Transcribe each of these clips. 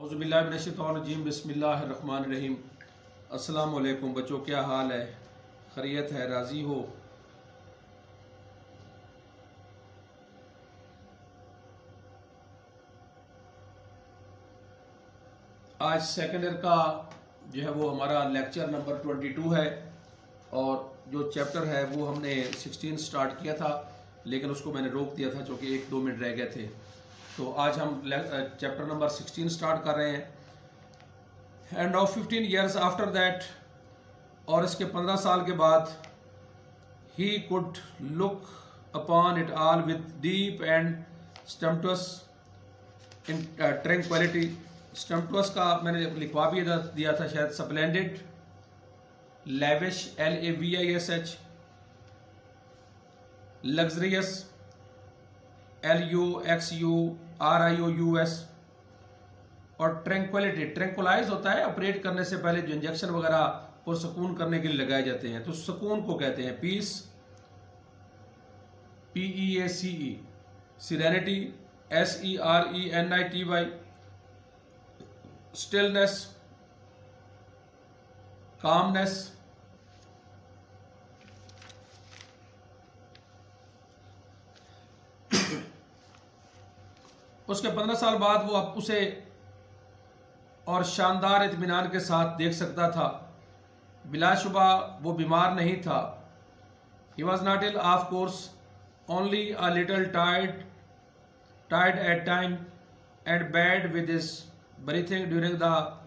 औज़ुबिल्लाहिमिनश्शैतानिर्रजीम बिस्मिल्लाहिर्रहमानिर्रहीम। अस्सलाम वालेकुम बच्चों, क्या हाल है? खैरियत है? राज़ी हो? आज सेकेंड ईयर का जो है वो हमारा लेक्चर नंबर 22 है और जो चैप्टर है वो हमने 16 स्टार्ट किया था, लेकिन उसको मैंने रोक दिया था क्योंकि 1-2 मिनट रह गए थे। तो आज हम चैप्टर नंबर 16 स्टार्ट कर रहे हैं। End of 15 years after that, और इसके 15 साल के बाद, he could look upon it all with deep and sumptuous in tranquillity. Sumptuous का मैंने लिखवा भी दिया था शायद, splendid, lavish LAVISH, luxurious LUXURIOUS, और ट्रैंक्विलिटी, ट्रैंक्विलाइज होता है ऑपरेट करने से पहले जो इंजेक्शन वगैरह पुरसकून करने के लिए लगाए जाते हैं, तो सुकून को कहते हैं peace, PEACE, serenity SERENITY, stillness, calmness, उसके 15 साल बाद वो उसे और शानदार इत्मीनान के साथ देख सकता था। बिलाशुबा वो बीमार नहीं था। He was not ill of course, only a little tired at time and bad with his breathing during the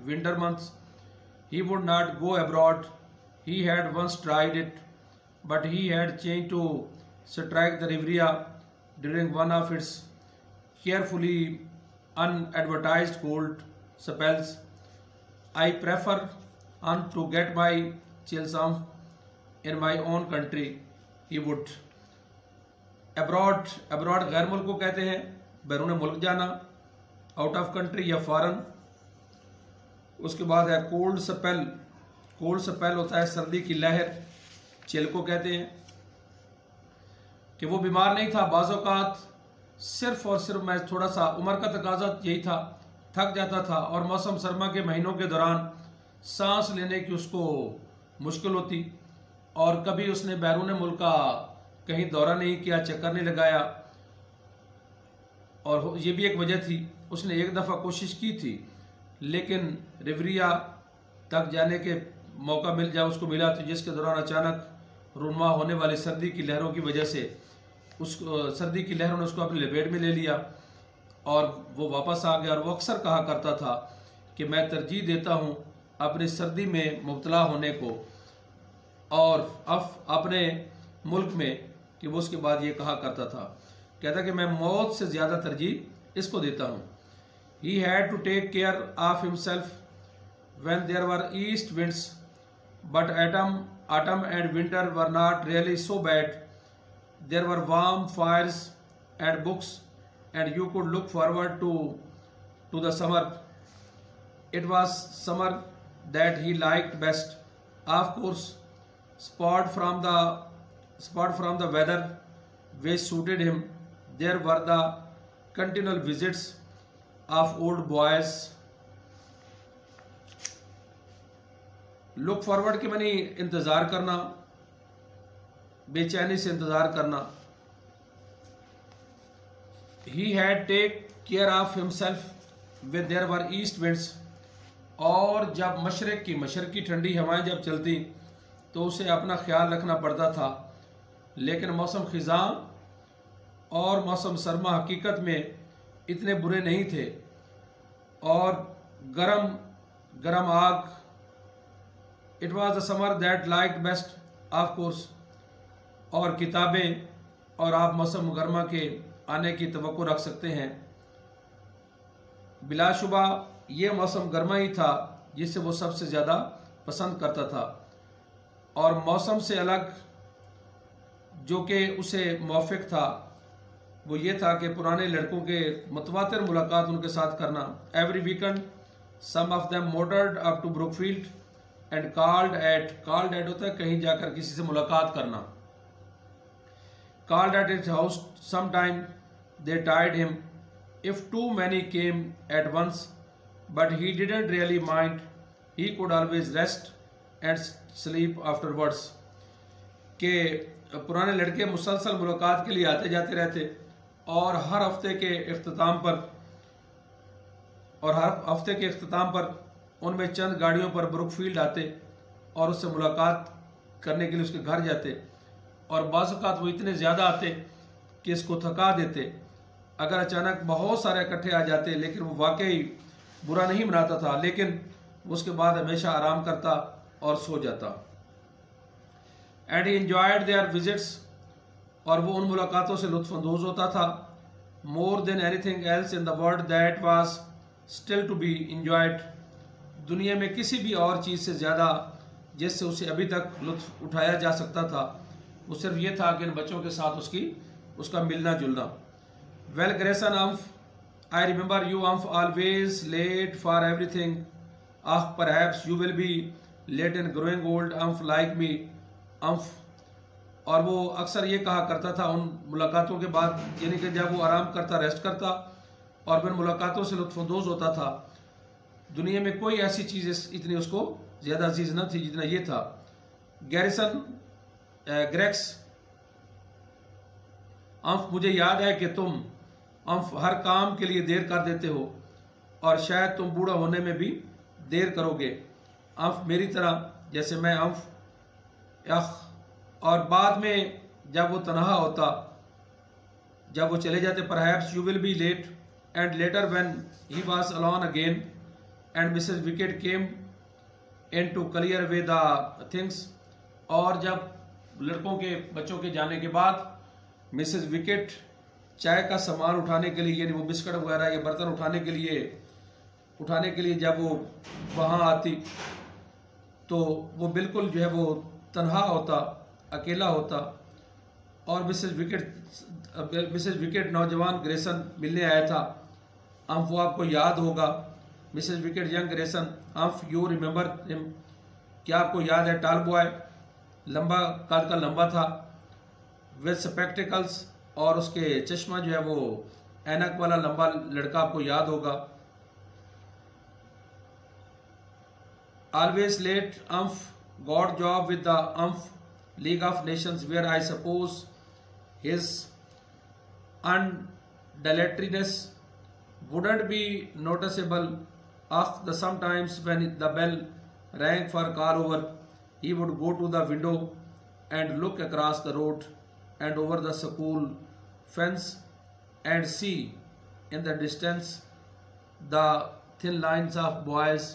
winter months. He would not go abroad. He had once tried it, but he had changed to strike the Riviera during one of its carefully unadvertised cold spells. I prefer to get my chills in my own country. He would. Abroad गैर मुल्क को कहते हैं, बैरून मुल्क जाना, out of country या foreign. उसके बाद है कोल्ड स्पेल। कोल्ड स्पेल होता है सर्दी की लहर, चिल को कहते हैं। कि वो बीमार नहीं था, बाज़ औक़ात सिर्फ और सिर्फ मैं थोड़ा सा उम्र का तकाजा यही था, थक जाता था, और मौसम सरमा के महीनों के दौरान सांस लेने की उसको मुश्किल होती, और कभी उसने बैरून मुल्क का कहीं दौरा नहीं किया, चक्कर नहीं लगाया। और ये भी एक वजह थी, उसने एक दफ़ा कोशिश की थी, लेकिन रिवरिया तक जाने के मौका मिल जाए उसको मिला, तो जिसके दौरान अचानक रुनमा होने वाली सर्दी की लहरों की वजह से उस सर्दी की लहरों ने उसको अपनी लपेट में ले लिया और वो वापस आ गया। और वो अक्सर कहा करता था कि मैं तरजीह देता हूँ अपनी सर्दी में मुब्तला होने को और अपने मुल्क में, कि वो उसके बाद ये कहा करता था, कहता कि मैं मौत से ज़्यादा तरजीह इसको देता हूँ। He had to take care of himself when there were east winds, but autumn and winter were not really so bad. There were warm fires and books, and you could look forward to the summer. It was summer that he liked best. Of course, apart from the weather which suited him, there were the continual visits of old boys. Look forward के मानी इंतज़ार करना, बेचैनी से इंतज़ार करना। He had take care of himself when there were east winds, और जब मशरक़ी ठंडी हवाएं जब चलती तो उसे अपना ख्याल रखना पड़ता था। लेकिन मौसम ख़िज़ां और मौसम सरमा हकीकत में इतने बुरे नहीं थे, और गरम आग। It was the summer that like best, of course, और किताबें, और आप मौसम गर्मा के आने की तवक्को रख सकते हैं। बिलाशुबा ये मौसम गर्मा ही था जिसे वो सबसे ज़्यादा पसंद करता था, और मौसम से अलग जो कि उसे मौफिक था वो ये था कि पुराने लड़कों के मुतवातिर मुलाकात उनके साथ करना। Every weekend some of them motored up to Brookfield and called at होता है कहीं जाकर किसी से मुलाकात करना। Called at its house some time they टाइड him if too many came at once, but he didn't really mind. He could always rest and sleep afterwards. के पुराने लड़के मुसलसल मुलाकात के लिए आते जाते रहते और हर हफ्ते के इख्तिताम पर उनमें चंद गाड़ियों पर ब्रुकफील्ड आते और उससे मुलाकात करने के लिए उसके घर जाते, और बाज़ औक़ात वो इतने ज़्यादा आते कि इसको थका देते। अगर अचानक बहुत सारे इकट्ठे आ जाते, लेकिन वो वाकई बुरा नहीं मनाता था, लेकिन उसके बाद हमेशा आराम करता और सो जाता। And he enjoyed their visits, और वो उन मुलाकातों से लुत्फ़अंदोज़ होता था। More than anything else in the world that was still to be enjoyed, दुनिया में किसी भी और चीज़ से ज़्यादा जिससे उसे अभी तक लुत्फ़ उठाया जा सकता था, वो सिर्फ ये था कि इन बच्चों के साथ उसका मिलना जुलना। Well Grayson umph, I remember you umph always late for everything, umph perhaps you will be late in growing old umph like me umph. और वो अक्सर ये कहा करता था उन मुलाकातों के बाद, यानी कि जब वो आराम करता, रेस्ट करता और फिर मुलाकातों से लुत्फ़अंदोज़ होता था, दुनिया में कोई ऐसी चीज़ इतनी उसको ज़्यादा अजीज़ न थी जितना ये था। ग्रेक्स अम्फ, मुझे याद है कि तुम अम्फ हर काम के लिए देर कर देते हो और शायद तुम बूढ़ा होने में भी देर करोगे अम्फ, मेरी तरह जैसे मैं अम्फ। और बाद में जब वो तनहा होता, जब वो चले जाते, perhaps you will be late, and later when he was alone again and Mrs Wickett came in to clear away the things. और जब बच्चों के जाने के बाद मिसेस विकेट चाय का सामान उठाने के लिए, यानी वो बिस्किट वगैरह या बर्तन उठाने के लिए जब वो वहाँ आती, तो वो बिल्कुल जो है वो तन्हा होता, अकेला होता। और मिसेस विकेट नौजवान ग्रेसन मिलने आया था। अम्फ, वो आपको याद होगा, Mrs Wickett young Grayson umph, you remember him, क्या आपको याद है? टाल बॉय, लंबा कद का लंबा था, विद स्पेक्टिकल्स, और उसके चश्मा जो है वो ऐनक वाला लंबा लड़का, आपको याद होगा। Always late umph got job with the umph league of nations, where I suppose his undilatoriness wouldn't be noticeable. After sometimes when the bell rang for call over, he would go to the window and look across the road and over the school fence and see in the distance the thin lines of boys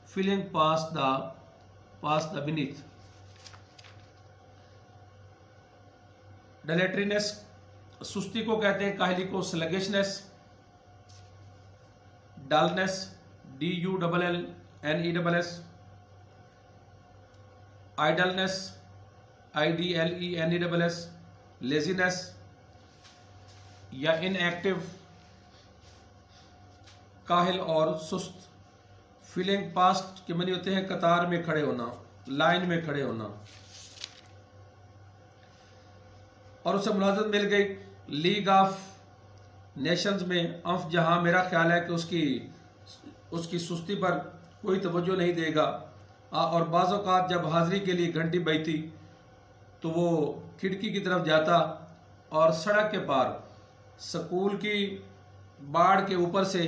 filing past the beneath. Dilatoriness सुस्ती को कहते हैं, काहली को sluggishness, dullness DULLNESS, idleness IDLENESS, laziness या inactive, काहिल और सुस्त। Feeling past के माने होते हैं कतार में खड़े होना, लाइन में खड़े होना। और उसे मुलाजमत मिल गई लीग ऑफ नेशंस में अम्फ, जहां मेरा ख्याल है कि उसकी सुस्ती पर कोई तवज्जो नहीं देगा। और बाज़ औक़ात जब हाज़िरी के लिए घंटी बजती तो वो खिड़की की तरफ जाता और सड़क के पार स्कूल की बाड़ के ऊपर से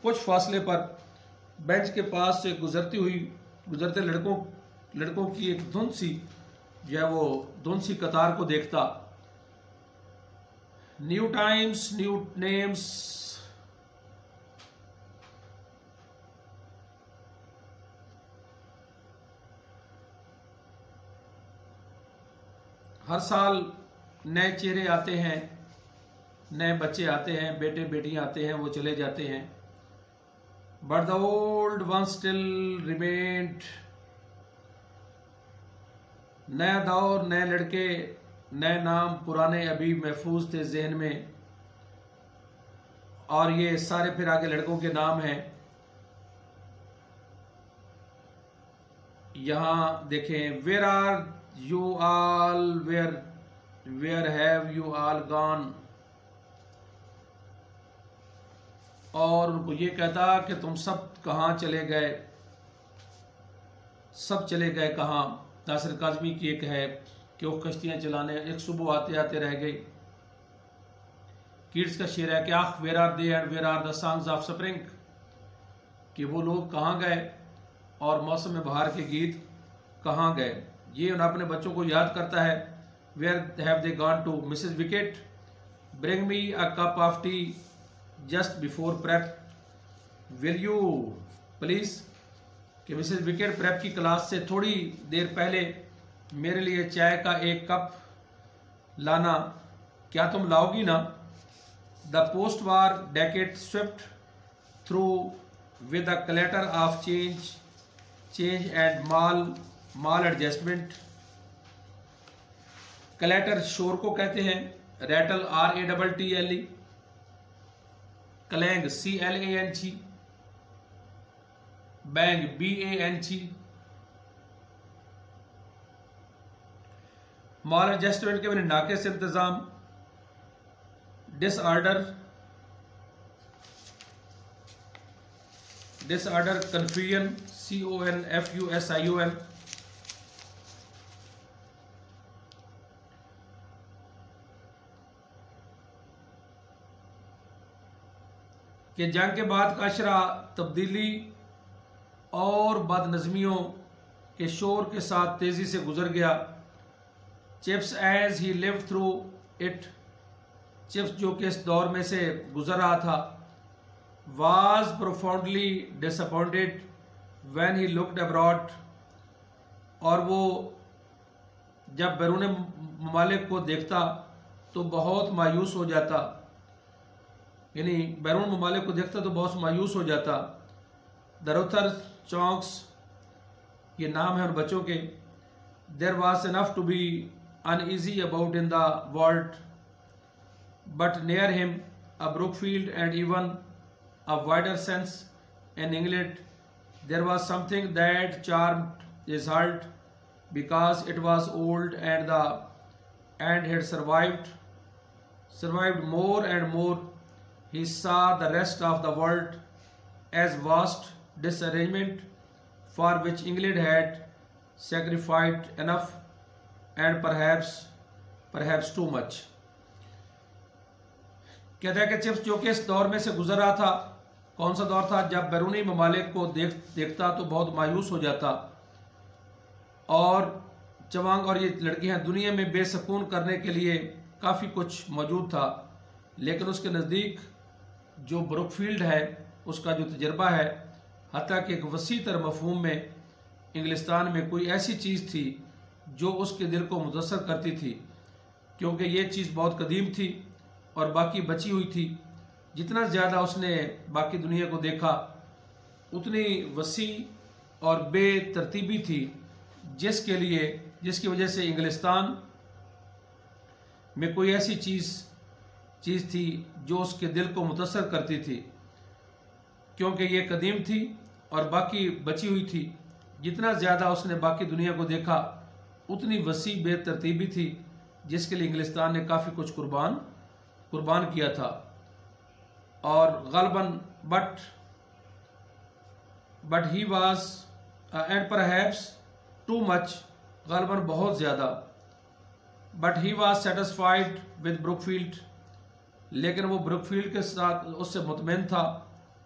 कुछ फासले पर बेंच के पास से गुजरते लड़कों की एक धुंध सी कतार को देखता। न्यू टाइम्स, न्यू नेम्स, हर साल नए चेहरे आते हैं, नए बच्चे आते हैं, बेटे बेटियां आते हैं, वो चले जाते हैं। But the old one still remained. नया दौर, नए लड़के, नए नाम, पुराने अभी महफूज थे जहन में। और ये सारे फिर आगे लड़कों के नाम हैं। यहां देखें, where are you all, where have you all gone. और उनको ये कहता कि तुम सब कहाँ चले गए, सब चले गए कहाँ। नासिर काज़मी की एक है कि वो कश्तियाँ चलाने, एक सुबह आते आते रह गई। कीट्स का शेर है कि आख where are they and where are the songs of spring, कि वो लोग कहाँ गए और मौसम बहार के गीत कहाँ गए। ये उन अपने बच्चों को याद करता है। Where have they gone to Mrs Wickett, bring me a cup of tea just before prep, will you please, कि मिसेस विकेट प्रेप की क्लास से थोड़ी देर पहले मेरे लिए चाय का एक कप लाना, क्या तुम लाओगी ना। The post war decade swift through with a clatter of change and maladjustment. Clatter शोर को कहते हैं, rattle RATTLE, clang CLANG, bang BANG। Maladjustment के मैंने नाक़िस इंतजाम, डिसऑर्डर कन्फ्यूजन CONFUSION। कि जंग के बाद का अशरा तब्दीली और बदनज़मियों के शोर के साथ तेज़ी से गुजर गया। Chips as he lived through it, Chips जो कि इस दौर में से गुजर रहा था, was profoundly disappointed when he looked abroad, और वो जब बैरून ममालिक को देखता तो बहुत मायूस हो जाता, यानी बैरून ममालिक को देखता तो बहुत मायूस हो जाता। दरुथर चौंक्स, ये नाम है उन बच्चों के। There was enough to be uneasy about in the world, but near him a Brookfield and even a wider sense in England, there was something that charmed his heart because it was old and had survived more and more. He saw the rest of the world as vast disarrangement for which England had sacrificed enough and perhaps too much. कहता है कि chips जो कि इस दौर में से गुजर रहा था, कौन सा दौर था, जब बैरूनी ममालिक को देखता तो बहुत मायूस हो जाता, और चवांग और ये लड़कियां दुनिया में बेसकून करने के लिए काफ़ी कुछ मौजूद था, लेकिन उसके नज़दीक जो ब्रुकफील्ड है उसका जो तजर्बा है, हत्ता कि एक वसी तर मफहूम में इंग्लिस्तान में कोई ऐसी चीज़ थी जो उसके दिल को मुतअस्सर करती थी, क्योंकि ये चीज़ बहुत कदीम थी और बाकी बची हुई थी। जितना ज़्यादा उसने बाकी दुनिया को देखा उतनी वसी और बेतरतीबी थी, जिसकी वजह से इंग्लिस्तान में कोई ऐसी चीज़ थी जो उसके दिल को मुतअस्सर करती थी, क्योंकि ये कदीम थी और बाकी बची हुई थी। जितना ज़्यादा उसने बाकी दुनिया को देखा उतनी वसी बेतरतीबी थी, जिसके लिए इंग्लिस्तान ने काफ़ी कुछ कुर्बान किया था। और गलबन but he was and perhaps too much, गलबन बहुत ज़्यादा, but he was satisfied with Brookfield, लेकिन वो ब्रुकफील्ड के साथ उससे मुतमईन था,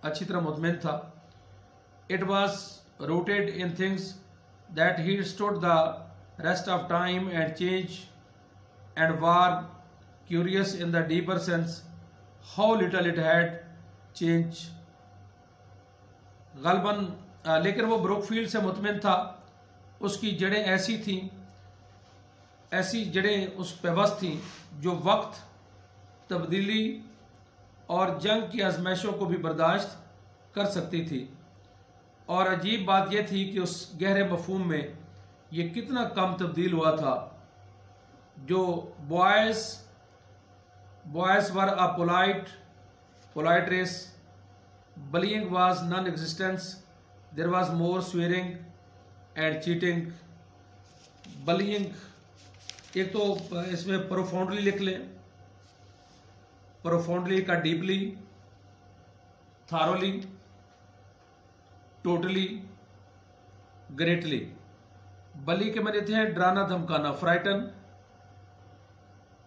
अच्छी तरह मुतमईन था। It was rooted in things that he stood the rest of time and change and war curious in the deeper sense how little it had changed. गलबन लेकिन वो ब्रुकफील्ड से मुतमईन था, उसकी जड़ें ऐसी जड़ें उस पे बस थीं जो वक्त, तब्दीली और जंग की आजमाइशों को भी बर्दाश्त कर सकती थी। और अजीब बात यह थी कि उस गहरे मफहूम में ये कितना कम तब्दील हुआ था। जो Boys were a polite race. Bullying was non-existence. There was more swearing and cheating. Bullying, एक तो इसमें profoundly लिख लें, profoundly का deeply, thoroughly, टोटली, ग्रेटली। बली के माने थे हैं डराना धमकाना, फ्राइटन,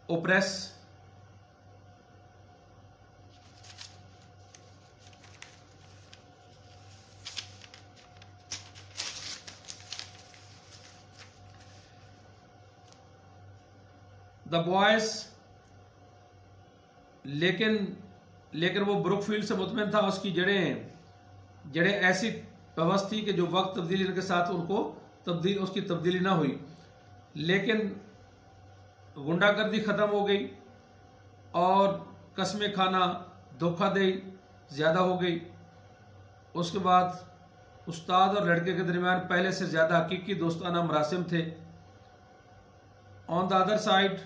ओप्रेस, द बॉयज। लेकिन वो ब्रुकफील्ड से मुतमिन था, उसकी जड़ें ऐसी व्यवस्था थी कि जो वक्त तब्दीली के साथ उनको उसकी तब्दीली ना हुई। लेकिन गुंडागर्दी ख़त्म हो गई और कस्में खाना, धोखाधड़ी ज़्यादा हो गई। उसके बाद उस्ताद और लड़के के दरमियान पहले से ज़्यादा हकीकी दोस्ताना मरासिम थे। On the other side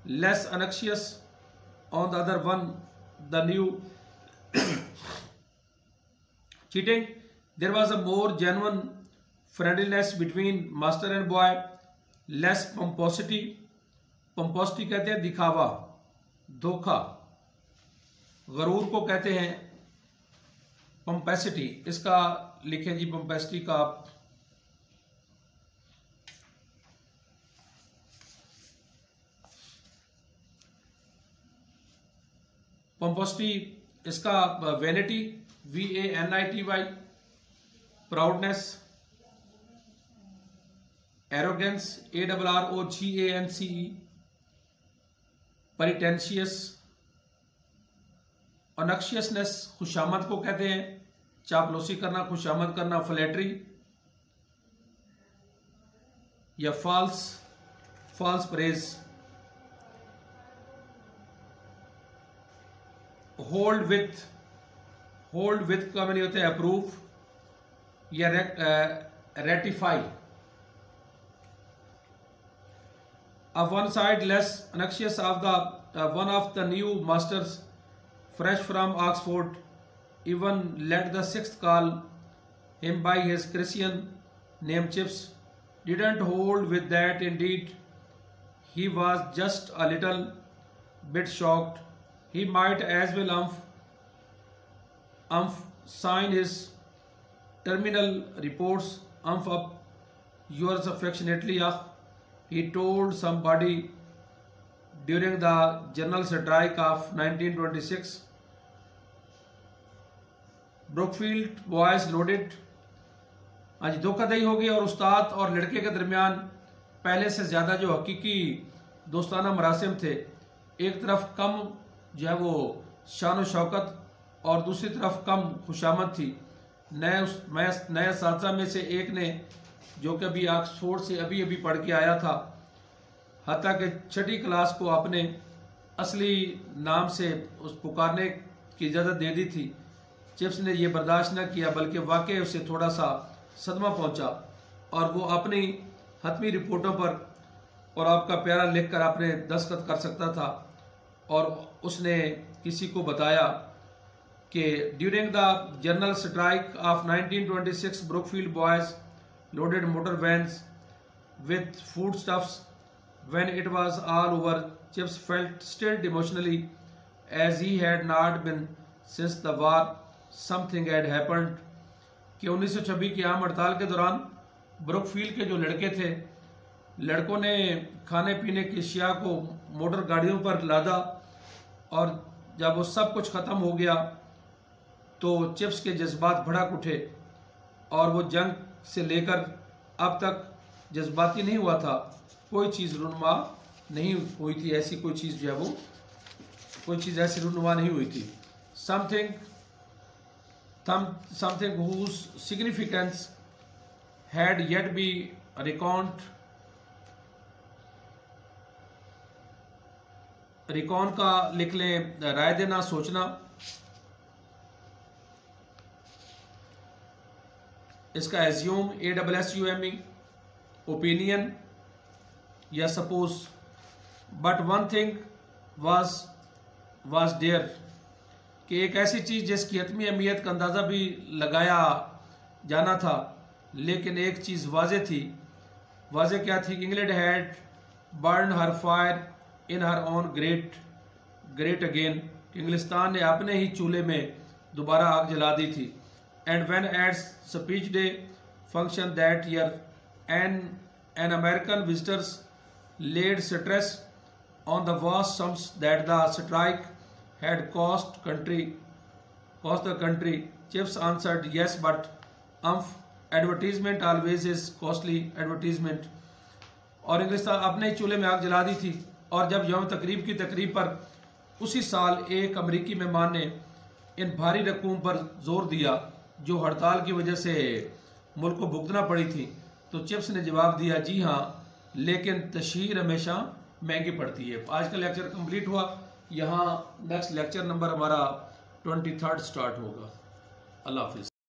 less anxious, on the other one the new cheating. There was a more genuine friendliness between master and boy, less pomposity. pomposity कहते हैं दिखावा, धोखा। गरूर को कहते हैं pomposity। इसका लिखें जी pomposity का आप। pomposity इसका vanity, vanity, proudness, arrogance, arrogance, pretentious, obnoxiousness खुशामद को कहते हैं, चापलूसी करना, खुशामद करना, फ्लैटरी या false praise। होल्ड विथ का मैंने होता है अप्रूव या ratify. Of one side less anxious of the one of the new masters fresh from Oxford even let the sixth call him by his Christian name chips didn't hold with that indeed he was just a little bit shocked. He might as well sign his terminal reports up yours affectionately. He told somebody during the general strike of 1926. Brookfield boys loaded। आज धोखाधड़ी हो गई और उस्ताद और लड़के के दरमियान पहले से ज़्यादा जो हकीकी दोस्ताना मरासिम थे, एक तरफ कम जो है वो शान व शौकत और दूसरी तरफ कम खुशामद थी। नए साथी में से एक ने, जो कि अभी ऑक्सफोर्ड से अभी पढ़ के आया था, हत्ता के छठी क्लास को अपने असली नाम से उस पुकारने की इजाज़त दे दी थी। चिप्स ने यह बर्दाश्त न किया, बल्कि वाकई उसे थोड़ा सा सदमा पहुंचा और वो अपनी हतमी रिपोर्टों पर और आपका प्यारा लिखकर अपने दस्तखत कर सकता था। और उसने किसी को बताया कि during the general strike of 1926 Brookfield boys loaded motor vans with foodstuffs. When it was all over Chips felt stilled emotionally as he had not been since the war something had happened. कि 1926 की आम हड़ताल के दौरान Brookfield के जो लड़के थे, लड़कों ने खाने पीने की अशिया को मोटर गाड़ियों पर लादा और जब वो सब कुछ ख़त्म हो गया तो चिप्स के जज्बात भड़क उठे और वो जंग से लेकर अब तक जज्बाती नहीं हुआ था। कोई चीज़ रुनुमा नहीं हुई थी, ऐसी कोई चीज़ जो है वो कोई चीज़ ऐसी रुनुमा नहीं हुई थी। Something whose significance had yet be reckon का लिख लें, राय देना, सोचना। इसका एज्यूम, ASSUME, ओपिनियन या suppose. But one thing was there, कि एक ऐसी चीज़ जिसकी हतमी अहमियत का अंदाज़ा भी लगाया जाना था, लेकिन एक चीज़ वाज़े थी। वाज़े क्या थी? England had burn her fire in her own great again. Inglistan ने अपने ही चूल्हे में दोबारा आग जला दी थी। and when at speech day function that year, an American visitors laid stress on the vast sums that the strike had cost the country. Chips answered, yes, but advertisement always is costly advertisement. और इंग्लिस्तान अपने ही चूल्हे में आग जला दी थी। और जब यौम तकरीब की तकरीब पर उसी साल एक अमरीकी मेहमान ने इन भारी रकूम पर जोर दिया जो हड़ताल की वजह से मुल्क को भुगतना पड़ी थी, तो चिप्स ने जवाब दिया, जी हाँ, लेकिन तशहीर हमेशा महंगी पड़ती है। आज का लेक्चर कंप्लीट हुआ। यहाँ नेक्स्ट लेक्चर नंबर हमारा 23 स्टार्ट होगा। अल्लाह हाफिज़।